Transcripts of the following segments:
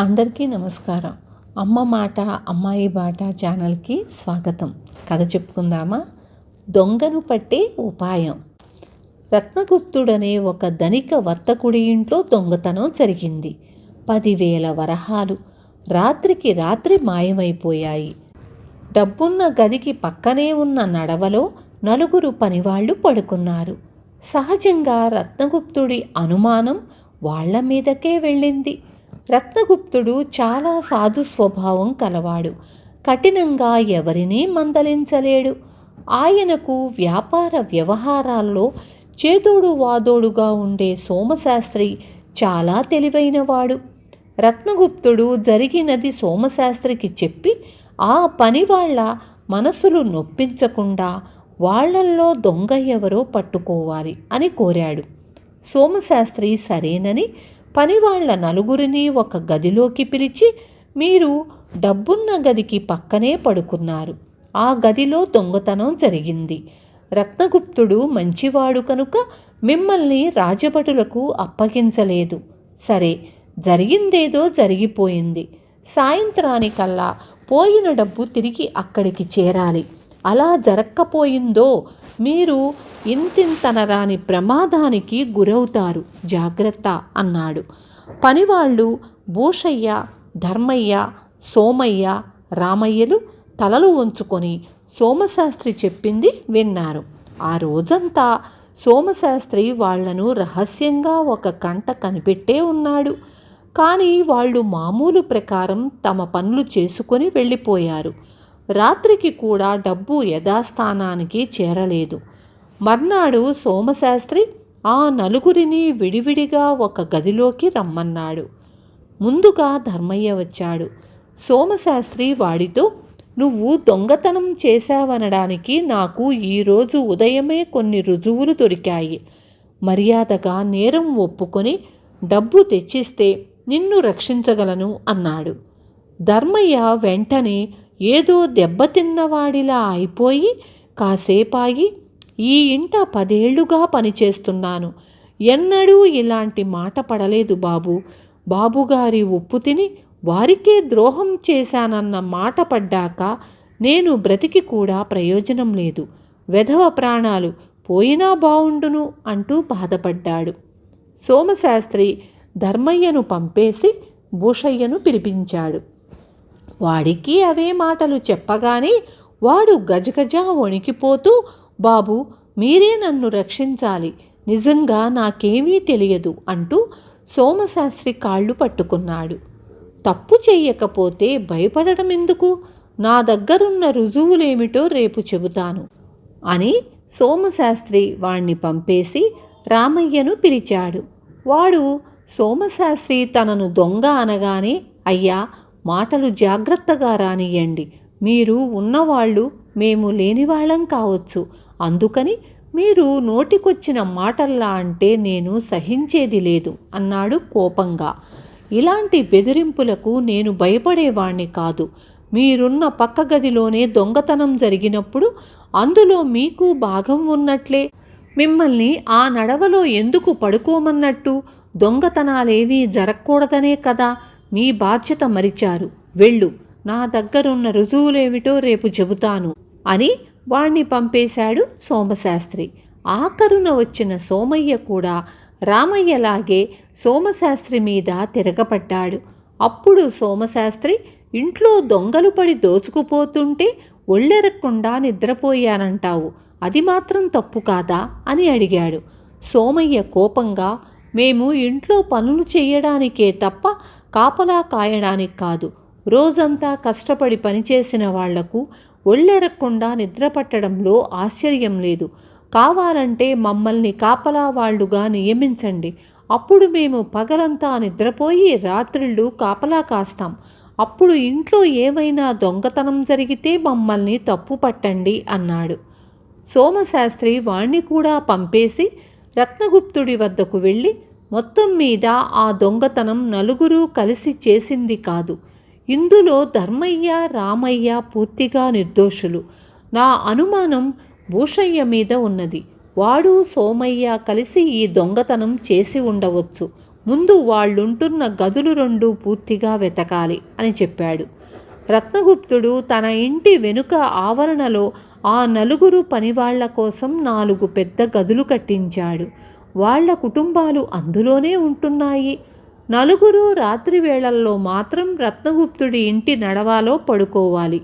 అందరికీ నమస్కారం. అమ్మ మాట అమ్మాయి బాట ఛానల్కి స్వాగతం. కథ చెప్పుకుందామా? దొంగను పట్టే ఉపాయం. రత్నగుప్తుడనే ఒక ధనిక వర్తకుడి ఇంట్లో దొంగతనం జరిగింది. 10,000 వరహాలు రాత్రికి రాత్రి మాయమైపోయాయి. డబ్బున్న గదికి పక్కనే ఉన్న నడవలో 4 పనివాళ్లు పడుకున్నారు. సహజంగా రత్నగుప్తుడి అనుమానం వాళ్ల మీదకే వెళ్ళింది. రత్నగుప్తుడు చాలా సాధు స్వభావం కలవాడు. కఠినంగా ఎవరినీ మందలించలేడు. ఆయనకు వ్యాపార వ్యవహారాల్లో చేదోడు వాదోడుగా ఉండే సోమశాస్త్రి చాలా తెలివైనవాడు. రత్నగుప్తుడు జరిగినది సోమశాస్త్రికి చెప్పి ఆ పని వాళ్ళ మనసులు నొప్పించకుండా వాళ్లల్లో దొంగ ఎవరో పట్టుకోవాలి అని కోరాడు. సోమశాస్త్రి సరేనని పనివాళ్ల 4 ఒక గదిలోకి పిలిచి, మీరు డబ్బున్న గదికి పక్కనే పడుకున్నారు. ఆ గదిలో దొంగతనం జరిగింది. రత్నగుప్తుడు మంచివాడు కనుక మిమ్మల్ని రాజభటులకు అప్పగించలేదు. సరే, జరిగిందేదో జరిగిపోయింది. సాయంత్రానికల్లా పోయిన డబ్బు తిరిగి అక్కడికి చేరాలి. అలా జరక్కపోయిందో మీరు ఇంతింతనరాని ప్రమాదానికి గురవుతారు. జాగ్రత్త అన్నాడు. పనివాళ్ళు భూషయ్య, ధర్మయ్య, సోమయ్య, రామయ్యలు తలలు వంచుకొని సోమశాస్త్రి చెప్పింది విన్నారు. ఆ రోజంతా సోమశాస్త్రి వాళ్లను రహస్యంగా ఒక కంట కనిపెట్టే ఉన్నాడు. కానీ వాళ్ళు మామూలు ప్రకారం తమ పనులు చేసుకొని వెళ్ళిపోయారు. రాత్రికి కూడా డబ్బు యథాస్థానానికి చేరలేదు. మర్నాడు సోమశాస్త్రి ఆ 4 విడివిడిగా ఒక గదిలోకి రమ్మన్నాడు. ముందుగా ధర్మయ్య వచ్చాడు. సోమశాస్త్రి వాడితో, నువ్వు దొంగతనం చేశావనడానికి నాకు ఈరోజు ఉదయమే కొన్ని రుజువులు దొరికాయి. మర్యాదగా నేరం ఒప్పుకొని డబ్బు తెచ్చిస్తే నిన్ను రక్షించగలను అన్నాడు. ధర్మయ్య వెంటనే ఏదో దెబ్బతిన్నవాడిలా అయిపోయి కాసేపాగి, ఈ ఇంట 10 ఏళ్లుగా పనిచేస్తున్నాను. ఎన్నడూ ఇలాంటి మాట పడలేదు బాబు. బాబుగారి ఉప్పు తిని వారికే ద్రోహం చేశానన్న మాట పడ్డాక నేను బ్రతికి కూడా ప్రయోజనం లేదు. వెధవ ప్రాణాలు పోయినా బావుండును అంటూ బాధపడ్డాడు. సోమశాస్త్రి ధర్మయ్యను పంపేసి భూషయ్యను పిలిపించాడు. వాడికి అవే మాటలు చెప్పగానే వాడు గజగజ వణికిపోతూ, బాబు, మీరే నన్ను రక్షించాలి. నిజంగా నాకేమీ తెలియదు అంటూ సోమశాస్త్రి కాళ్ళు పట్టుకున్నాడు. తప్పు చెయ్యకపోతే భయపడడం ఎందుకు? నా దగ్గరున్న రుజువులేమిటో రేపు చెబుతాను అని సోమశాస్త్రి వాణ్ణి పంపేసి రామయ్యను పిలిచాడు. వాడు సోమశాస్త్రి తనను దొంగ అనగానే, అయ్యా, మాటలు జాగ్రత్తగా రానియండి. మీరు ఉన్నవాళ్ళు, మేము లేనివాళ్ళం కావచ్చు. అందుకని మీరు నోటికొచ్చిన మాటల్లా అంటే నేను సహించేది లేదు అన్నాడు కోపంగా. ఇలాంటి బెదిరింపులకు నేను భయపడేవాణ్ణి కాదు. మీరున్న పక్క గదిలోనే దొంగతనం జరిగినప్పుడు అందులో మీకు భాగం ఉన్నట్లే. మిమ్మల్ని ఆ నడవలో ఎందుకు పడుకోమన్నట్టు? దొంగతనాలేవీ జరగకూడదనే కదా మీ బాధ్యత మరిచారు. వెళ్ళు, నా దగ్గరున్న రుజువులేమిటో రేపు చెబుతాను అని వాణ్ణి పంపేశాడు సోమశాస్త్రి. ఆఖరున వచ్చిన సోమయ్య కూడా రామయ్యలాగే సోమశాస్త్రి మీద తిరగపడ్డాడు. అప్పుడు సోమశాస్త్రి, ఇంట్లో దొంగలు పడి దోచుకుపోతుంటే ఒళ్ళెరక్కుండా నిద్రపోయానంటావు, అది మాత్రం తప్పు కాదా అని అడిగాడు. సోమయ్య కోపంగా, మేము ఇంట్లో పనులు చెయ్యడానికే తప్ప కాపలా కాయడానికి కాదు. రోజంతా కష్టపడి పనిచేసిన వాళ్లకు ఒళ్ళెరక్కుండా నిద్రపట్టడంలో ఆశ్చర్యం లేదు. కావాలంటే మమ్మల్ని కాపలా వాళ్లుగా నియమించండి. అప్పుడు మేము పగలంతా నిద్రపోయి రాత్రిళ్ళు కాపలా కాస్తాం. అప్పుడు ఇంట్లో ఏమైనా దొంగతనం జరిగితే మమ్మల్ని తప్పు పట్టండి అన్నాడు. సోమశాస్త్రి వాణ్ణి కూడా పంపేసి రత్నగుప్తుడి వద్దకు వెళ్ళి, మొత్తం మీద ఆ దొంగతనం 4 కలిసి చేసింది కాదు. ఇందులో ధర్మయ్య, రామయ్య పూర్తిగా నిర్దోషులు. నా అనుమానం భూషయ్య మీద ఉన్నది. వాడు సోమయ్య కలిసి ఈ దొంగతనం చేసి ఉండవచ్చు. ముందు వాళ్ళుంటున్న గదులు 2 పూర్తిగా వెతకాలి అని చెప్పాడు. రత్నగుప్తుడు తన ఇంటి వెనుక ఆవరణలో ఆ 4 పనివాళ్ల కోసం 4 పెద్ద గదులు కట్టించాడు. వాళ్ల కుటుంబాలు అందులోనే ఉంటున్నాయి. 4 రాత్రి వేళల్లో మాత్రం రత్నగుప్తుడి ఇంటి నడవాలో పడుకోవాలి.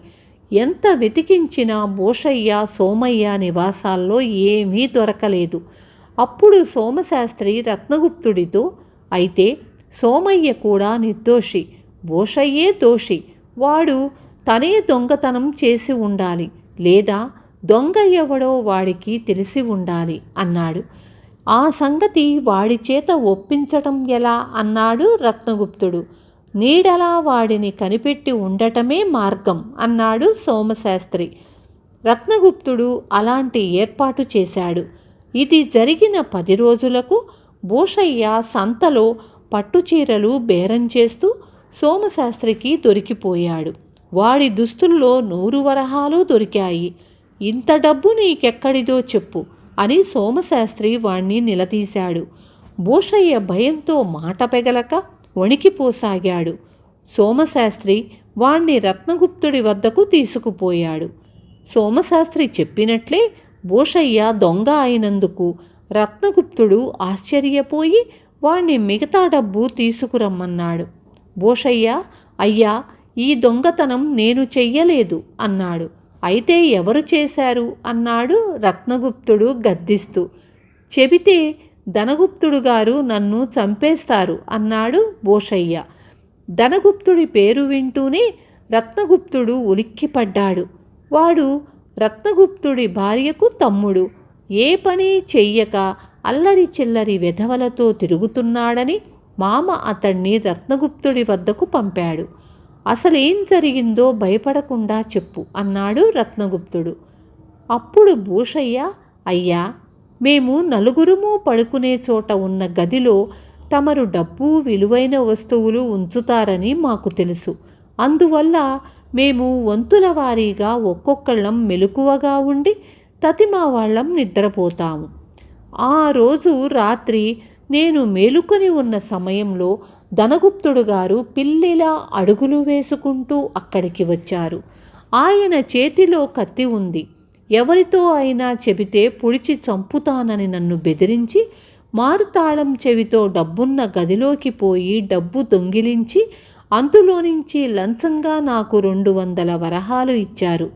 ఎంత వెతికించినా భూషయ్య, సోమయ్య నివాసాల్లో ఏమీ దొరకలేదు. అప్పుడు సోమశాస్త్రి రత్నగుప్తుడితో, అయితే సోమయ్య కూడా నిర్దోషి, భూషయ్యే దోషి. వాడు తనే దొంగతనం చేసి ఉండాలి, లేదా దొంగ ఎవడో వాడికి తెలిసి ఉండాలి అన్నాడు. ఆ సంగతి వాడి చేత ఒప్పించటం ఎలా అన్నాడు రత్నగుప్తుడు. నీడలా వాడిని కనిపెట్టి ఉండటమే మార్గం అన్నాడు సోమశాస్త్రి. రత్నగుప్తుడు అలాంటి ఏర్పాటు చేశాడు. ఇది జరిగిన 10 రోజులకు భూషయ్య సంతలో పట్టుచీరలు బేరం చేస్తూ సోమశాస్త్రికి దొరికిపోయాడు. వాడి దుస్తుల్లో 100 వరహాలు దొరికాయి. ఇంత డబ్బు నీకెక్కడిదో చెప్పు అని సోమశాస్త్రి వాణ్ణి నిలదీశాడు. భూషయ్య భయంతో మాట పెగలక వణికిపోసాగాడు. సోమశాస్త్రి వాణ్ణి రత్నగుప్తుడి వద్దకు తీసుకుపోయాడు. సోమశాస్త్రి చెప్పినట్లే భూషయ్య దొంగ అయినందుకు రత్నగుప్తుడు ఆశ్చర్యపోయి వాణ్ణి మిగతా డబ్బు తీసుకురమ్మన్నాడు. భూషయ్య, అయ్యా, ఈ దొంగతనం నేను చెయ్యలేదు అన్నాడు. అయితే ఎవరు చేశారు అన్నాడు రత్నగుప్తుడు గద్దిస్తూ. చెబితే ధనగుప్తుడు గారు నన్ను చంపేస్తారు అన్నాడు భూషయ్య. ధనగుప్తుడి పేరు వింటూనే రత్నగుప్తుడు ఉలిక్కిపడ్డాడు. వాడు రత్నగుప్తుడి భార్యకు తమ్ముడు. ఏ పని చెయ్యక అల్లరి చిల్లరి వెధవలతో తిరుగుతున్నాడని మామ అతన్ని రత్నగుప్తుడి వద్దకు పంపాడు. అసలేం జరిగిందో భయపడకుండా చెప్పు అన్నాడు రత్నగుప్తుడు. అప్పుడు భూషయ్య, అయ్యా, మేము 4 పడుకునే చోట ఉన్న గదిలో తమరు డబ్బు, విలువైన వస్తువులు ఉంచుతారని మాకు తెలుసు. అందువల్ల మేము వంతుల వారీగా ఒక్కొక్కళ్ళం మెలకువగా ఉండి తతిమా వాళ్ళం నిద్రపోతాము. ఆ రోజు రాత్రి నేను మేలుకొని ఉన్న సమయంలో ధనగుప్తుడు గారు పిల్లిలా అడుగులు వేసుకుంటూ అక్కడికి వచ్చారు. ఆయన చేతిలో కత్తి ఉంది. ఎవరితో అయినా చెబితే పొడిచి చంపుతానని నన్ను బెదిరించి మారుతాళం చెవితో డబ్బున్న గదిలోకి పోయి డబ్బు దొంగిలించి అందులో నుంచి లంచంగా నాకు 200 వరహాలు ఇచ్చారు.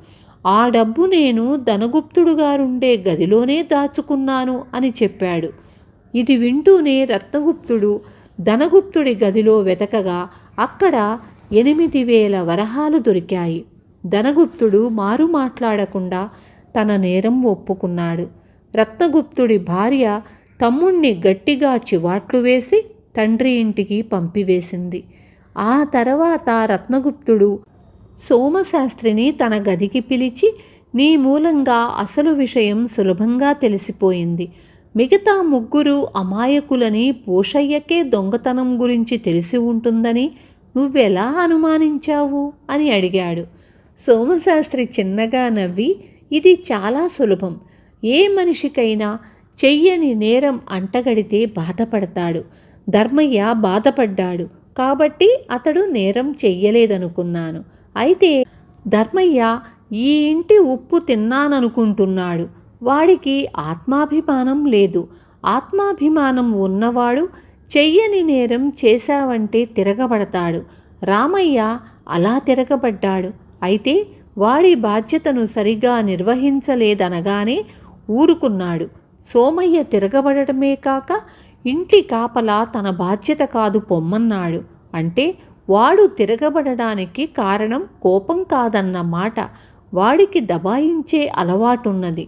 ఆ డబ్బు నేను ధనగుప్తుడు గారుండే గదిలోనే దాచుకున్నాను అని చెప్పాడు. ఇది వింటూనే రత్నగుప్తుడు ధనగుప్తుడి గదిలో వెతకగా అక్కడ 8000 వరహాలు దొరికాయి. ధనగుప్తుడు మారు మాట్లాడకుండా తన నేరం ఒప్పుకున్నాడు. రత్నగుప్తుడి భార్య తమ్ముణ్ణి గట్టిగా చివాట్లు వేసి తండ్రి ఇంటికి పంపివేసింది. ఆ తర్వాత రత్నగుప్తుడు సోమశాస్త్రిని తన గదికి పిలిచి, నీ మూలంగా అసలు విషయం సులభంగా తెలిసిపోయింది. మిగతా 3 అమాయకులని భూషయ్యకే దొంగతనం గురించి తెలిసి ఉంటుందని నువ్వెలా అనుమానించావు అని అడిగాడు. సోమశాస్త్రి చిన్నగా నవ్వి, ఇది చాలా సులభం. ఏ మనిషికైనా చెయ్యని నేరం అంటగడితే బాధపడతాడు. ధర్మయ్య బాధపడ్డాడు కాబట్టి అతడు నేరం చెయ్యలేదనుకున్నాను. అయితే ధర్మయ్య ఈ ఇంటి ఉప్పు తిన్నాననుకుంటున్నాడు. వాడికి ఆత్మాభిమానం లేదు. ఆత్మాభిమానం ఉన్నవాడు చెయ్యని నేరం చేశావంటే తిరగబడతాడు. రామయ్య అలా తిరగబడ్డాడు. అయితే వాడి బాధ్యతను సరిగా నిర్వహించలేదనగానే ఊరుకున్నాడు. సోమయ్య తిరగబడటమే కాక ఇంటి కాపలా తన బాధ్యత కాదు పొమ్మన్నాడు. అంటే వాడు తిరగబడడానికి కారణం కోపం కాదన్న మాట. వాడికి దబాయించే అలవాటున్నది.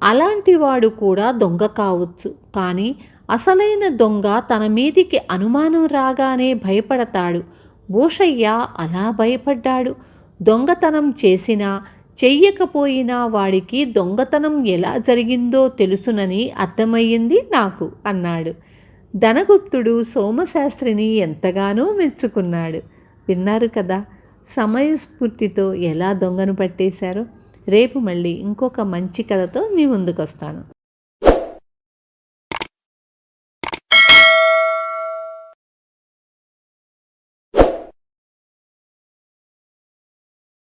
అలాంటి వాడు కూడా దొంగ కావచ్చు. కానీ అసలైన దొంగ తన మీదికి అనుమానం రాగానే భయపడతాడు. భూషయ్య అలా భయపడ్డాడు. దొంగతనం చేసినా చెయ్యకపోయినా వాడికి దొంగతనం ఎలా జరిగిందో తెలుసునని అర్థమయ్యింది నాకు అన్నాడు. ధనగుప్తుడు సోమశాస్త్రిని ఎంతగానో మెచ్చుకున్నాడు. విన్నారు కదా సమయస్ఫూర్తితో ఎలా దొంగను పట్టేశారో. రేపు మళ్ళీ ఇంకొక మంచి కథతో మీ ముందుకు వస్తాను.